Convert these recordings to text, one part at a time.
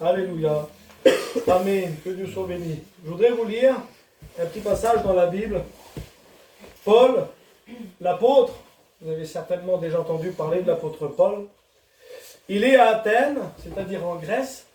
Alléluia. Amen. Que Dieu soit béni. Je voudrais vous lire un petit passage dans la Bible. Paul, l'apôtre, vous avez certainement déjà entendu parler de l'apôtre Paul. Il est à Athènes, c'est-à-dire en Grèce.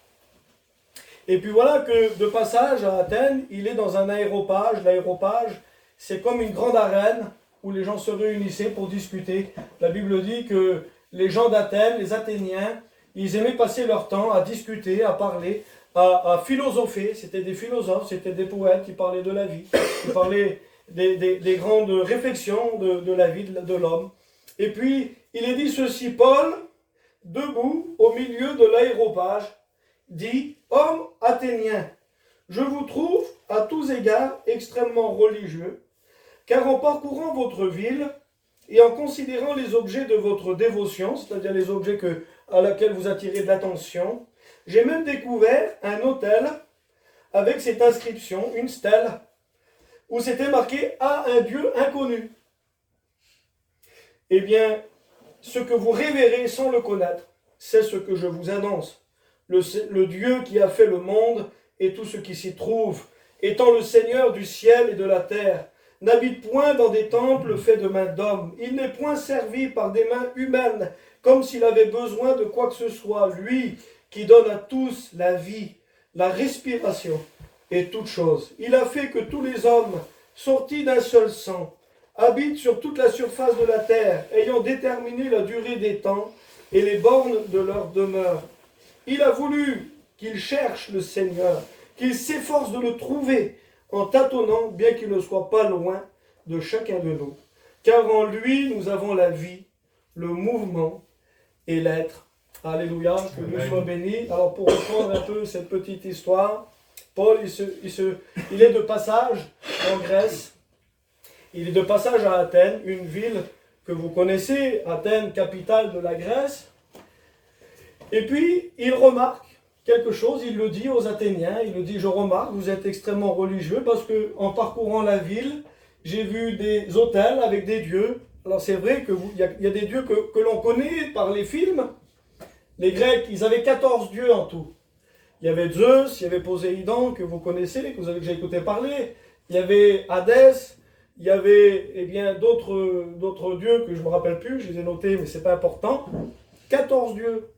Et puis voilà que de passage à Athènes, il est dans un aéropage. L'aéropage, c'est comme une grande arène où les gens se réunissaient pour discuter. La Bible dit que les gens d'Athènes, les Athéniens, ils aimaient passer leur temps à discuter, à parler, à philosopher. C'était des philosophes, c'était des poètes qui parlaient de la vie, qui parlaient des grandes réflexions de la vie de l'homme. Et puis, il est dit ceci, Paul, debout au milieu de l'aéropage, dit, « Hommes athéniens, je vous trouve à tous égards extrêmement religieux, car en parcourant votre ville et en considérant les objets de votre dévotion, c'est-à-dire les objets à laquelle vous attirez de l'attention, j'ai même découvert un autel avec cette inscription, une stèle, où c'était marqué « à un Dieu inconnu ». Eh bien, ce que vous révérez sans le connaître, c'est ce que je vous annonce. Le Dieu qui a fait le monde et tout ce qui s'y trouve, étant le Seigneur du ciel et de la terre, n'habite point dans des temples faits de mains d'hommes. Il n'est point servi par des mains humaines, comme s'il avait besoin de quoi que ce soit. Lui qui donne à tous la vie, la respiration et toutes choses. Il a fait que tous les hommes, sortis d'un seul sang, habitent sur toute la surface de la terre, ayant déterminé la durée des temps et les bornes de leur demeure. Il a voulu qu'ils cherchent le Seigneur, qu'ils s'efforcent de le trouver, en tâtonnant, bien qu'il ne soit pas loin de chacun de nous. Car en lui, nous avons la vie, le mouvement et l'être. Alléluia, que Dieu soit béni. Alors pour reprendre un peu cette petite histoire, Paul, il est de passage en Grèce. Il est de passage à Athènes, une ville que vous connaissez, Athènes, capitale de la Grèce. Et puis, il remarque quelque chose, il le dit aux Athéniens, il le dit, je remarque, vous êtes extrêmement religieux parce que en parcourant la ville, j'ai vu des autels avec des dieux. Alors c'est vrai qu'il y a des dieux que l'on connaît par les films. Les Grecs, ils avaient 14 dieux en tout. Il y avait Zeus, il y avait Poséidon, que vous connaissez, que vous avez déjà écouté parler. Il y avait Hadès, il y avait d'autres dieux que je ne me rappelle plus, je les ai notés, mais ce n'est pas important. 14 dieux.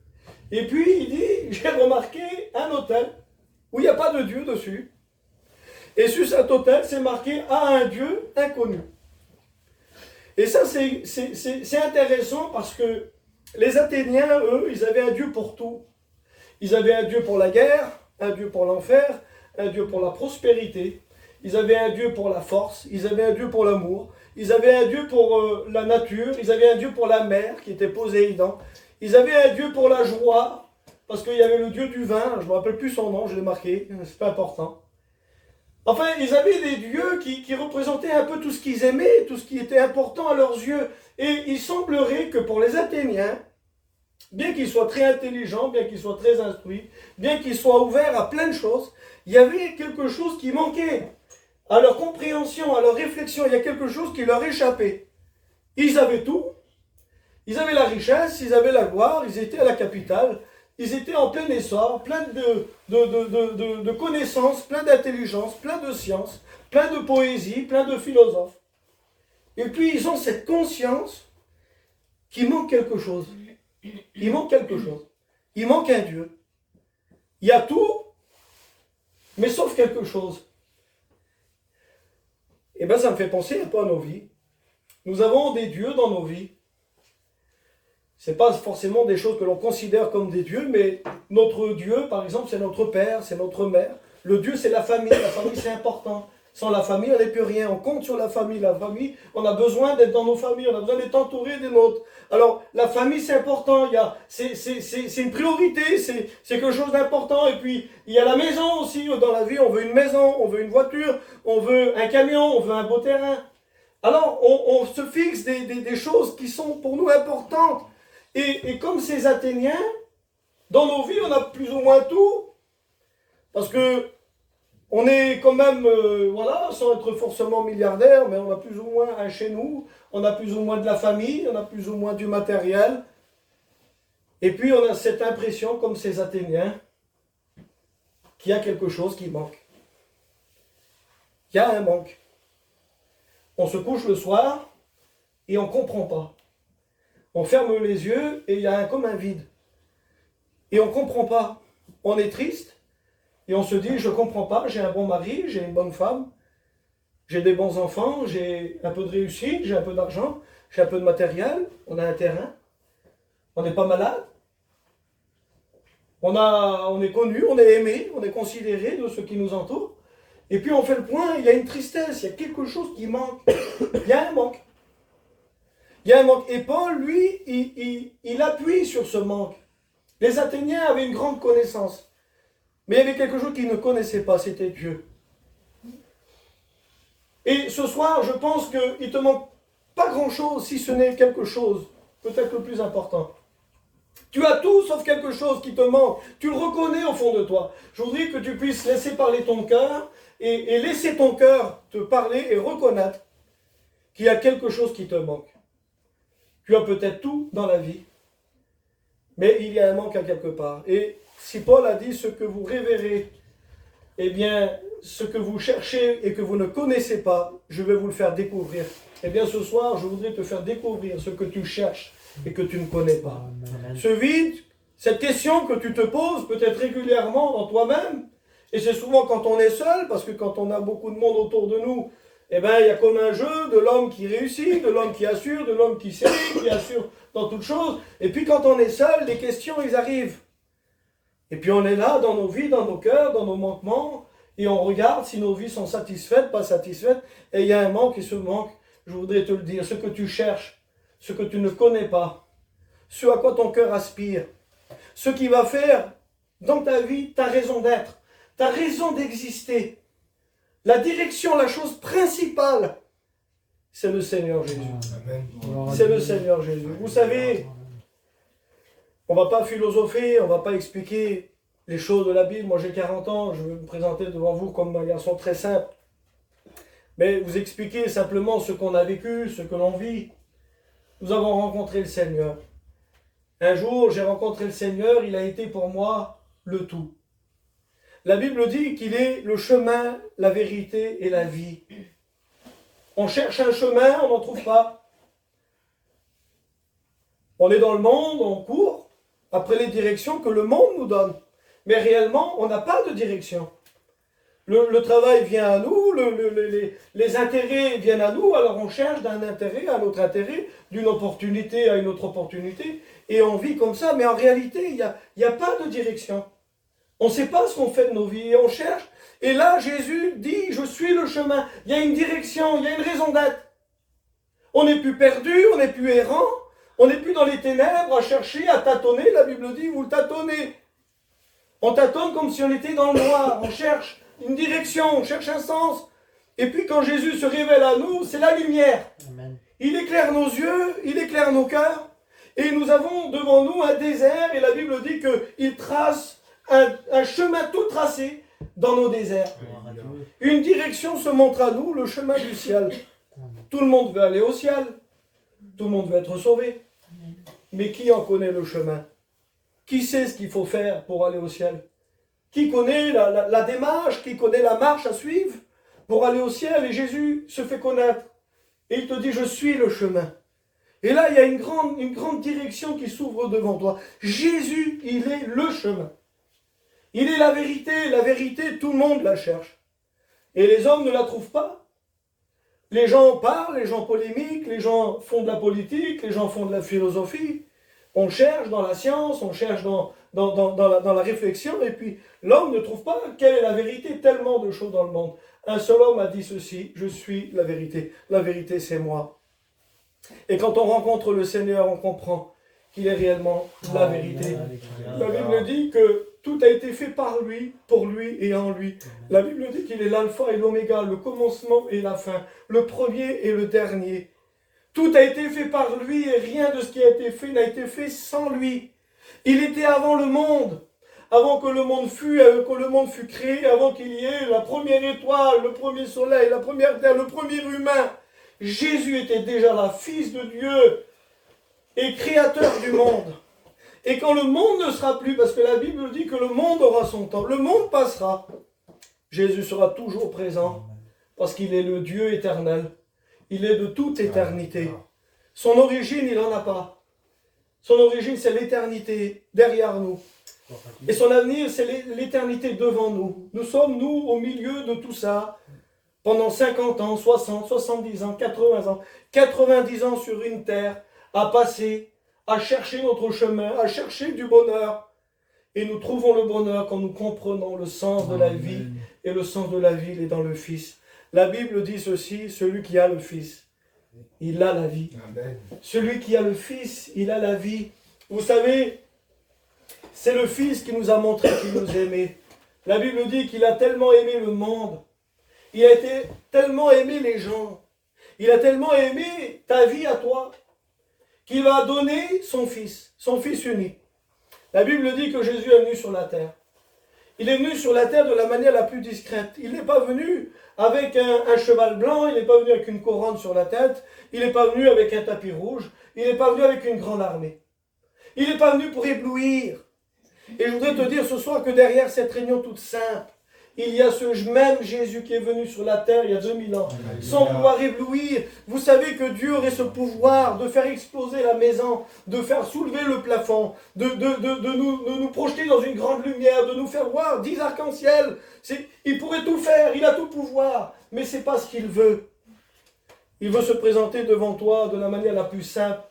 Et puis, il dit, j'ai remarqué un autel où il n'y a pas de Dieu dessus. Et sur cet autel, c'est marqué « à un Dieu inconnu ». Et ça, c'est intéressant parce que les Athéniens, eux, ils avaient un Dieu pour tout. Ils avaient un Dieu pour la guerre, un Dieu pour l'enfer, un Dieu pour la prospérité. Ils avaient un Dieu pour la force, ils avaient un Dieu pour l'amour. Ils avaient un Dieu pour la nature, ils avaient un Dieu pour la mer, qui était Poséidon. Ils avaient un Dieu pour la joie, parce qu'il y avait le Dieu du vin, je ne me rappelle plus son nom, je l'ai marqué, c'est pas important. Enfin, ils avaient des dieux qui représentaient un peu tout ce qu'ils aimaient, tout ce qui était important à leurs yeux. Et il semblerait que pour les Athéniens, bien qu'ils soient très intelligents, bien qu'ils soient très instruits, bien qu'ils soient ouverts à plein de choses, il y avait quelque chose qui manquait. À leur compréhension, à leur réflexion, il y a quelque chose qui leur échappait. Ils avaient tout. Ils avaient la richesse, ils avaient la gloire, ils étaient à la capitale, ils étaient en plein essor, plein de connaissances, plein d'intelligence, plein de sciences, plein de poésie, plein de philosophes. Et puis ils ont cette conscience qu'il manque quelque chose. Il manque quelque chose. Il manque un Dieu. Il y a tout, mais sauf quelque chose. Et bien ça me fait penser un peu à nos vies. Nous avons des dieux dans nos vies. Ce n'est pas forcément des choses que l'on considère comme des dieux, mais notre Dieu, par exemple, c'est notre père, c'est notre mère. Le Dieu, c'est la famille c'est important. Sans la famille, on n'est plus rien. On compte sur la famille. La famille, on a besoin d'être dans nos familles, on a besoin d'être entouré des nôtres. Alors, la famille, c'est important. C'est une priorité, c'est quelque chose d'important. Et puis, il y a la maison aussi. Dans la vie, on veut une maison, on veut une voiture, on veut un camion, on veut un beau terrain. Alors, on se fixe des choses qui sont pour nous importantes. Et comme ces Athéniens, dans nos vies, on a plus ou moins tout. Parce que on est quand même, sans être forcément milliardaire, mais on a plus ou moins un chez nous, on a plus ou moins de la famille, on a plus ou moins du matériel. Et puis on a cette impression, comme ces Athéniens, qu'il y a quelque chose qui manque. Il y a un manque. On se couche le soir et on ne comprend pas. On ferme les yeux et il y a comme un vide. Et on ne comprend pas. On est triste et on se dit, je ne comprends pas, j'ai un bon mari, j'ai une bonne femme, j'ai des bons enfants, j'ai un peu de réussite, j'ai un peu d'argent, j'ai un peu de matériel, on a un terrain, on n'est pas malade, on est connu, on est aimé, on est considéré de ceux qui nous entourent. Et puis on fait le point, il y a une tristesse, il y a quelque chose qui manque. Il y a un manque. Il y a un manque. Et Paul, lui, il appuie sur ce manque. Les Athéniens avaient une grande connaissance. Mais il y avait quelque chose qu'ils ne connaissaient pas, c'était Dieu. Et ce soir, je pense qu'il ne te manque pas grand-chose si ce n'est quelque chose, peut-être le plus important. Tu as tout sauf quelque chose qui te manque. Tu le reconnais au fond de toi. Je voudrais que tu puisses laisser parler ton cœur et laisser ton cœur te parler et reconnaître qu'il y a quelque chose qui te manque. Tu as peut-être tout dans la vie, mais il y a un manque à quelque part. Et si Paul a dit ce que vous révérez, eh bien, ce que vous cherchez et que vous ne connaissez pas, je vais vous le faire découvrir. Eh bien, ce soir, je voudrais te faire découvrir ce que tu cherches et que tu ne connais pas. Amen. Ce vide, cette question que tu te poses peut-être régulièrement en toi-même, et c'est souvent quand on est seul, parce que quand on a beaucoup de monde autour de nous, eh bien, il y a comme un jeu de l'homme qui réussit, de l'homme qui assure, de l'homme qui sait, qui assure dans toutes choses. Et puis quand on est seul, les questions, ils arrivent. Et puis on est là dans nos vies, dans nos cœurs, dans nos manquements, et on regarde si nos vies sont satisfaites, pas satisfaites, et il y a un manque, et ce manque, je voudrais te le dire, ce que tu cherches, ce que tu ne connais pas, ce à quoi ton cœur aspire, ce qui va faire dans ta vie ta raison d'être, ta raison d'exister. La direction, la chose principale, c'est le Seigneur Jésus. Amen. C'est le Seigneur Jésus. Vous savez, on ne va pas philosopher, on ne va pas expliquer les choses de la Bible. Moi j'ai 40 ans, je vais me présenter devant vous comme un garçon très simple. Mais vous expliquer simplement ce qu'on a vécu, ce que l'on vit. Nous avons rencontré le Seigneur. Un jour, j'ai rencontré le Seigneur, il a été pour moi le tout. La Bible dit qu'il est le chemin, la vérité et la vie. On cherche un chemin, on n'en trouve pas. On est dans le monde, on court après les directions que le monde nous donne. Mais réellement, on n'a pas de direction. Le travail vient à nous, les intérêts viennent à nous, alors on cherche d'un intérêt à un autre intérêt, d'une opportunité à une autre opportunité, et on vit comme ça. Mais en réalité, il n'y a pas de direction. On ne sait pas ce qu'on fait de nos vies et on cherche. Et là, Jésus dit, je suis le chemin. Il y a une direction, il y a une raison d'être. On n'est plus perdu, on n'est plus errant, on n'est plus dans les ténèbres à chercher, à tâtonner. La Bible dit, vous le tâtonnez. On tâtonne comme si on était dans le noir. On cherche une direction, on cherche un sens. Et puis quand Jésus se révèle à nous, c'est la lumière. Amen. Il éclaire nos yeux, il éclaire nos cœurs. Et nous avons devant nous un désert. Et la Bible dit qu'il trace un chemin tout tracé dans nos déserts. Une direction se montre à nous, le chemin du ciel. Tout le monde veut aller au ciel. Tout le monde veut être sauvé. Mais qui en connaît le chemin? Qui sait ce qu'il faut faire pour aller au ciel? Qui connaît la démarche? Qui connaît la marche à suivre pour aller au ciel? Et Jésus se fait connaître. Et il te dit, je suis le chemin. Et là, il y a une grande direction qui s'ouvre devant toi. Jésus, il est le chemin. Il est la vérité, tout le monde la cherche. Et les hommes ne la trouvent pas. Les gens parlent, les gens polémiquent, les gens font de la politique, les gens font de la philosophie. On cherche dans la science, on cherche dans la réflexion, et puis l'homme ne trouve pas quelle est la vérité, tellement de choses dans le monde. Un seul homme a dit ceci, je suis la vérité c'est moi. Et quand on rencontre le Seigneur, on comprend qu'il est réellement la vérité. La Bible dit que tout a été fait par lui, pour lui et en lui. La Bible dit qu'il est l'alpha et l'oméga, le commencement et la fin, le premier et le dernier. Tout a été fait par lui et rien de ce qui a été fait n'a été fait sans lui. Il était avant le monde, avant que le monde fût créé, avant qu'il y ait la première étoile, le premier soleil, la première terre, le premier humain. Jésus était déjà là, Fils de Dieu et Créateur du monde. Et quand le monde ne sera plus, parce que la Bible dit que le monde aura son temps, le monde passera, Jésus sera toujours présent, parce qu'il est le Dieu éternel. Il est de toute éternité. Son origine, il n'en a pas. Son origine, c'est l'éternité derrière nous. Et son avenir, c'est l'éternité devant nous. Nous sommes, nous, au milieu de tout ça, pendant 50 ans, 60, 70 ans, 80 ans, 90 ans sur une terre, à passer, à chercher notre chemin, à chercher du bonheur. Et nous trouvons le bonheur quand nous comprenons le sens de la vie. Et le sens de la vie, il est dans le Fils. La Bible dit ceci, celui qui a le Fils, il a la vie. Amen. Celui qui a le Fils, il a la vie. Vous savez, c'est le Fils qui nous a montré qu'il nous aimait. La Bible dit qu'il a tellement aimé le monde. Il a tellement aimé les gens. Il a tellement aimé ta vie à toi, qu'il va donner son Fils unique. La Bible dit que Jésus est venu sur la terre. Il est venu sur la terre de la manière la plus discrète. Il n'est pas venu avec un cheval blanc, il n'est pas venu avec une couronne sur la tête, il n'est pas venu avec un tapis rouge, il n'est pas venu avec une grande armée. Il n'est pas venu pour éblouir. Et je voudrais te dire ce soir que derrière cette réunion toute simple, il y a ce même Jésus qui est venu sur la terre il y a 2000 ans, sans vouloir éblouir. Vous savez que Dieu aurait ce pouvoir de faire exploser la maison, de faire soulever le plafond, de nous projeter dans une grande lumière, de nous faire voir 10 arcs-en-ciel. Il pourrait tout faire, il a tout pouvoir, mais ce n'est pas ce qu'il veut. Il veut se présenter devant toi de la manière la plus simple.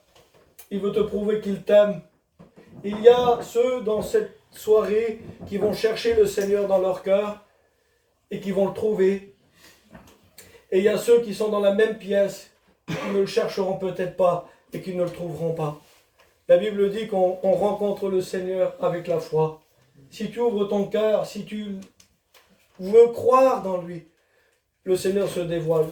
Il veut te prouver qu'il t'aime. Il y a ceux dans cette soirée qui vont chercher le Seigneur dans leur cœur et qui vont le trouver. Et il y a ceux qui sont dans la même pièce, qui ne le chercheront peut-être pas et qui ne le trouveront pas. La Bible dit qu'on rencontre le Seigneur avec la foi. Si tu ouvres ton cœur, si tu veux croire dans lui, le Seigneur se dévoile.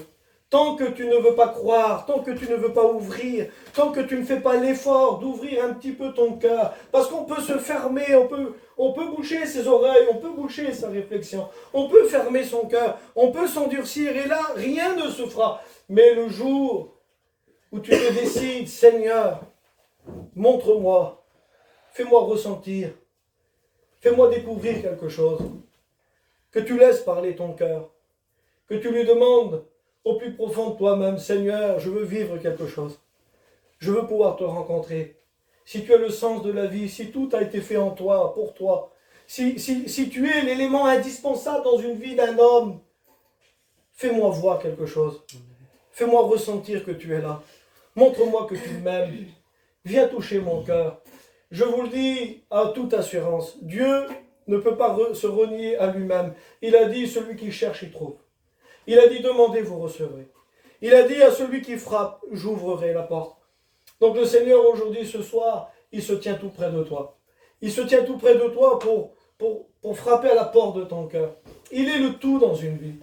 Tant que tu ne veux pas croire, tant que tu ne veux pas ouvrir, tant que tu ne fais pas l'effort d'ouvrir un petit peu ton cœur, parce qu'on peut se fermer, on peut boucher ses oreilles, on peut boucher sa réflexion, on peut fermer son cœur, on peut s'endurcir, et là, rien ne se fera. Mais le jour où tu te décides, Seigneur, montre-moi, fais-moi ressentir, fais-moi découvrir quelque chose, que tu laisses parler ton cœur, que tu lui demandes au plus profond de toi-même, Seigneur, je veux vivre quelque chose. Je veux pouvoir te rencontrer. Si tu as le sens de la vie, si tout a été fait en toi, pour toi, si tu es l'élément indispensable dans une vie d'un homme, fais-moi voir quelque chose. Fais-moi ressentir que tu es là. Montre-moi que tu m'aimes. Viens toucher mon cœur. Je vous le dis à toute assurance, Dieu ne peut pas se renier à lui-même. Il a dit, celui qui cherche, il trouve. Il a dit, demandez, vous recevrez. Il a dit, à celui qui frappe, j'ouvrirai la porte. Donc le Seigneur, aujourd'hui, ce soir, il se tient tout près de toi. Il se tient tout près de toi pour frapper à la porte de ton cœur. Il est le tout dans une vie.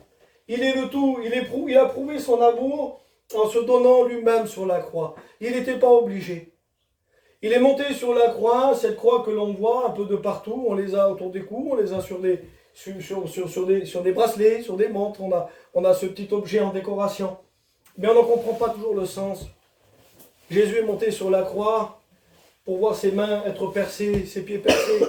Il est le tout. Il a prouvé son amour en se donnant lui-même sur la croix. Il n'était pas obligé. Il est monté sur la croix, cette croix que l'on voit un peu de partout. On les a autour des cous, on les a sur des bracelets, sur des montres, on a ce petit objet en décoration. Mais on n'en comprend pas toujours le sens. Jésus est monté sur la croix pour voir ses mains être percées, ses pieds percés,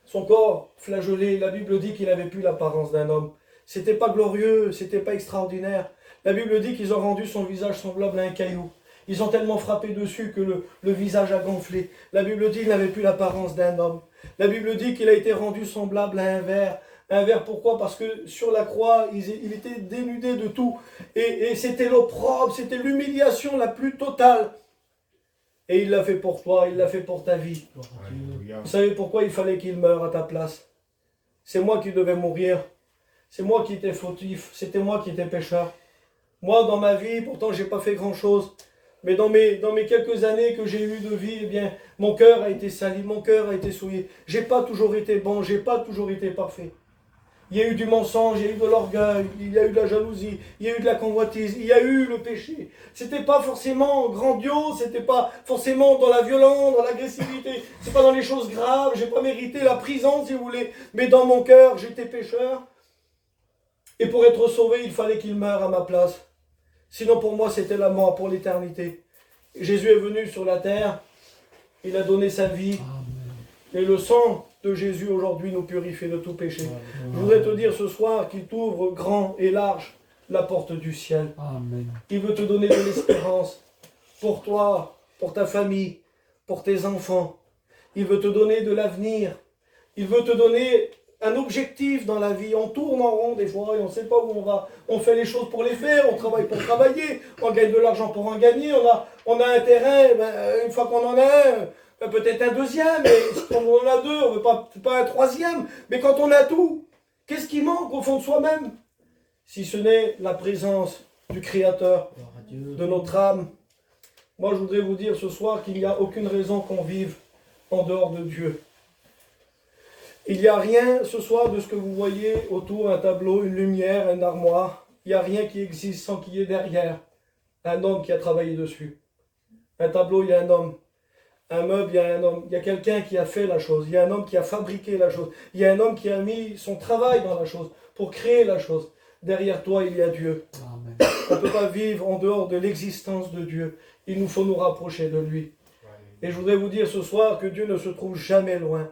son corps flagellé. La Bible dit qu'il n'avait plus l'apparence d'un homme. C'était pas glorieux, c'était pas extraordinaire. La Bible dit qu'ils ont rendu son visage semblable à un caillou. Ils ont tellement frappé dessus que le visage a gonflé. La Bible dit qu'il n'avait plus l'apparence d'un homme. La Bible dit qu'il a été rendu semblable à un ver. Un ver, pourquoi? Parce que sur la croix, il était dénudé de tout. Et c'était l'opprobre, c'était l'humiliation la plus totale. Et il l'a fait pour toi, il l'a fait pour ta vie. Alléluia. Vous savez pourquoi il fallait qu'il meure à ta place? C'est moi qui devais mourir. C'est moi qui étais fautif. C'était moi qui étais pécheur. Moi, dans ma vie, pourtant, j'ai pas fait grand-chose. Mais dans mes quelques années que j'ai eues de vie, eh bien, mon cœur a été sali, mon cœur a été souillé. J'ai pas toujours été bon, j'ai pas toujours été parfait. Il y a eu du mensonge, il y a eu de l'orgueil, il y a eu de la jalousie, il y a eu de la convoitise, il y a eu le péché. C'était pas forcément grandiose, c'était pas forcément dans la violence, dans l'agressivité, c'est pas dans les choses graves, j'ai pas mérité la prison si vous voulez, mais dans mon cœur, j'étais pécheur. Et pour être sauvé, il fallait qu'il meure à ma place. Sinon pour moi, c'était la mort pour l'éternité. Jésus est venu sur la terre, Il a donné sa vie. Et le sang de Jésus aujourd'hui nous purifie de tout péché. Je voudrais te dire ce soir qu'il t'ouvre grand et large la porte du ciel. Amen. Il veut te donner de l'espérance pour toi, pour ta famille, pour tes enfants. Il veut te donner de l'avenir. Il veut te donner un objectif dans la vie. On tourne en rond des fois et on ne sait pas où on va. On fait les choses pour les faire, on travaille pour travailler, on gagne de l'argent pour en gagner, on a un terrain, une fois qu'on en a un, peut-être un deuxième, et quand on en a deux, on ne veut pas un troisième. Mais quand on a tout, qu'est-ce qui manque au fond de soi-même? Si ce n'est la présence du Créateur de notre âme. Moi, je voudrais vous dire ce soir qu'il n'y a aucune raison qu'on vive en dehors de Dieu. Il n'y a rien ce soir de ce que vous voyez autour, un tableau, une lumière, une armoire. Il n'y a rien qui existe sans qu'il y ait derrière un homme qui a travaillé dessus. Un tableau, il y a un homme. Un meuble, il y a un homme. Il y a quelqu'un qui a fait la chose. Il y a un homme qui a fabriqué la chose. Il y a un homme qui a mis son travail dans la chose pour créer la chose. Derrière toi, il y a Dieu. Amen. On ne peut pas vivre en dehors de l'existence de Dieu. Il nous faut nous rapprocher de lui. Et je voudrais vous dire ce soir que Dieu ne se trouve jamais loin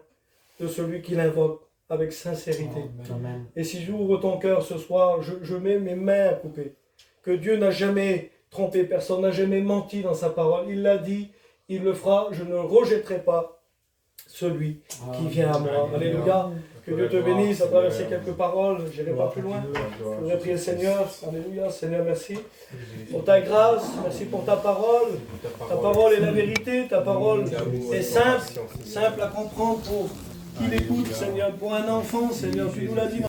de celui qui l'invoque avec sincérité. Amen. Et si j'ouvre ton cœur ce soir, je mets mes mains à couper. Que Dieu n'a jamais trompé personne, n'a jamais menti dans sa parole. Il l'a dit, il le fera. Je ne rejetterai pas celui qui vient à moi. Alléluia. Que Dieu te bénisse à travers ces quelques paroles. Je n'irai pas plus loin. Je voudrais prier le Seigneur. Alléluia. Seigneur, merci pour ta grâce. Merci pour ta parole. Ta parole est la vérité. Ta parole est simple à comprendre pour qui l'écoute, Seigneur. Pour un enfant, Seigneur, tu nous l'as dit.